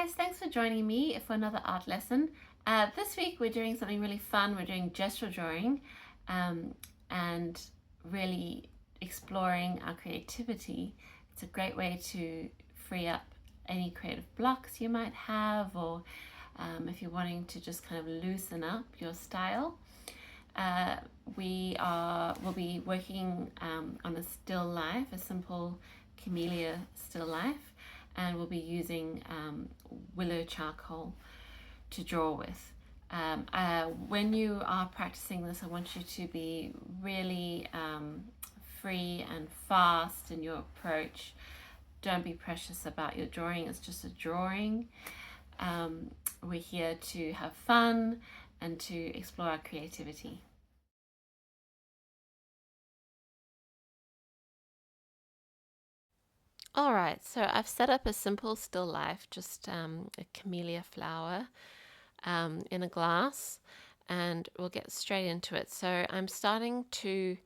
guys, thanks for joining me for another art lesson. This week we're doing something really fun. We're doing gestural drawing um, and really exploring our creativity. It's a great way to free up any creative blocks you might have, or if you're wanting to just kind of loosen up your style. We'll be working on a still life, a simple camellia still life, and we'll be using willow charcoal to draw with. When you are practicing this, I want you to be really free and fast in your approach. Don't be precious about your drawing. It's just a drawing. We're here to have fun and to explore our creativity. Alright, so I've set up a simple still life, just a camellia flower in a glass, and we'll get straight into it. So I'm starting to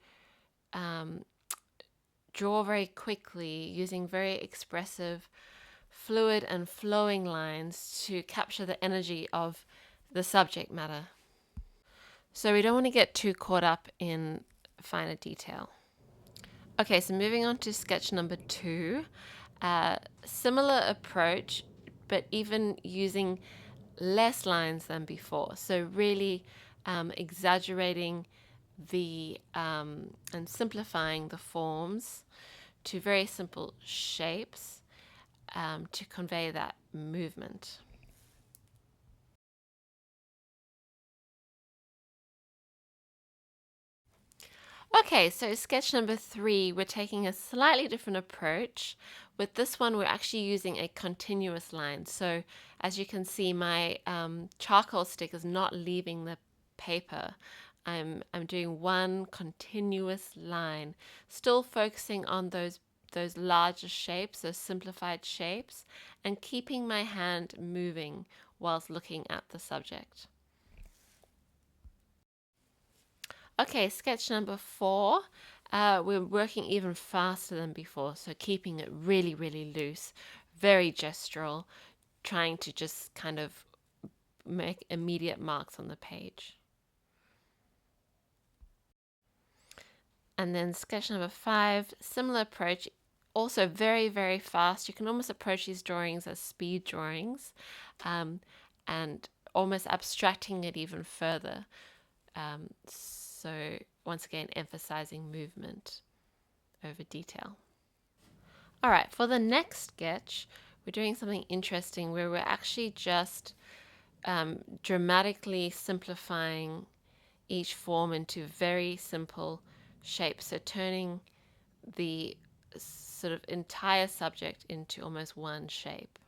draw very quickly using very expressive, fluid and flowing lines to capture the energy of the subject matter. So we don't want to get too caught up in finer detail. Okay, so moving on to sketch number 2. Similar approach, but even using less lines than before. So really exaggerating the and simplifying the forms to very simple shapes to convey that movement. Okay, so sketch number 3, we're taking a slightly different approach. With this one, we're actually using a continuous line. So as you can see, my charcoal stick is not leaving the paper. I'm doing one continuous line, still focusing on those larger shapes, those simplified shapes, and keeping my hand moving whilst looking at the subject. Okay, sketch number 4. We're working even faster than before, so keeping it really, really loose, very gestural, trying to just kind of make immediate marks on the page. And then sketch number 5, similar approach, also very, very fast. You can almost approach these drawings as speed drawings and almost abstracting it even further. So once again, emphasizing movement over detail. All right, for the next sketch, we're doing something interesting where we're actually just dramatically simplifying each form into very simple shapes. So turning the sort of entire subject into almost one shape.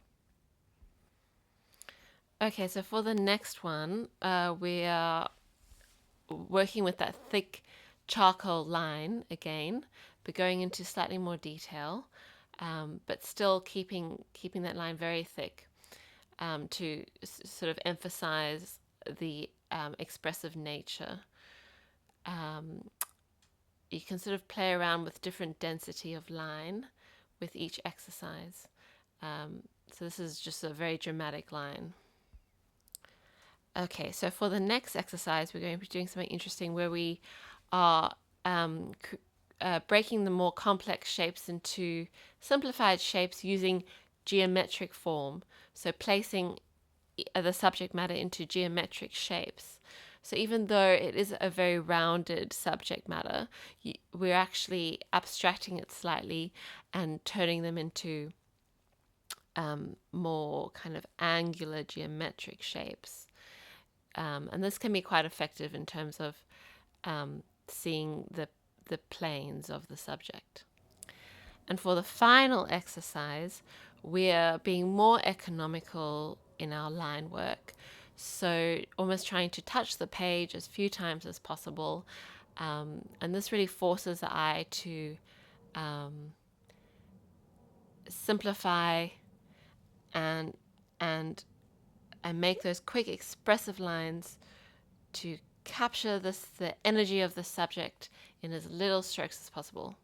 Okay, so for the next one, we are working with that thick charcoal line again, but going into slightly more detail, but still keeping that line very thick to sort of emphasize the expressive nature. You can sort of play around with different density of line with each exercise. So this is just a very dramatic line. Okay, so for the next exercise, we're going to be doing something interesting where we are breaking the more complex shapes into simplified shapes using geometric form. So placing the subject matter into geometric shapes. So even though it is a very rounded subject matter, we're actually abstracting it slightly and turning them into more kind of angular geometric shapes. And this can be quite effective in terms of seeing the planes of the subject. And for the final exercise, we're being more economical in our line work. So almost trying to touch the page as few times as possible. And this really forces the eye to simplify and make those quick expressive lines to capture the energy of the subject in as little strokes as possible.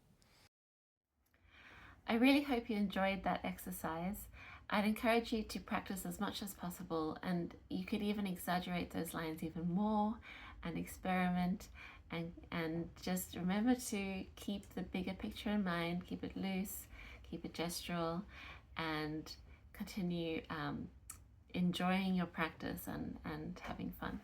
I really hope you enjoyed that exercise. I'd encourage you to practice as much as possible, and you could even exaggerate those lines even more and experiment, and just remember to keep the bigger picture in mind, keep it loose, keep it gestural, and continue enjoying your practice and having fun.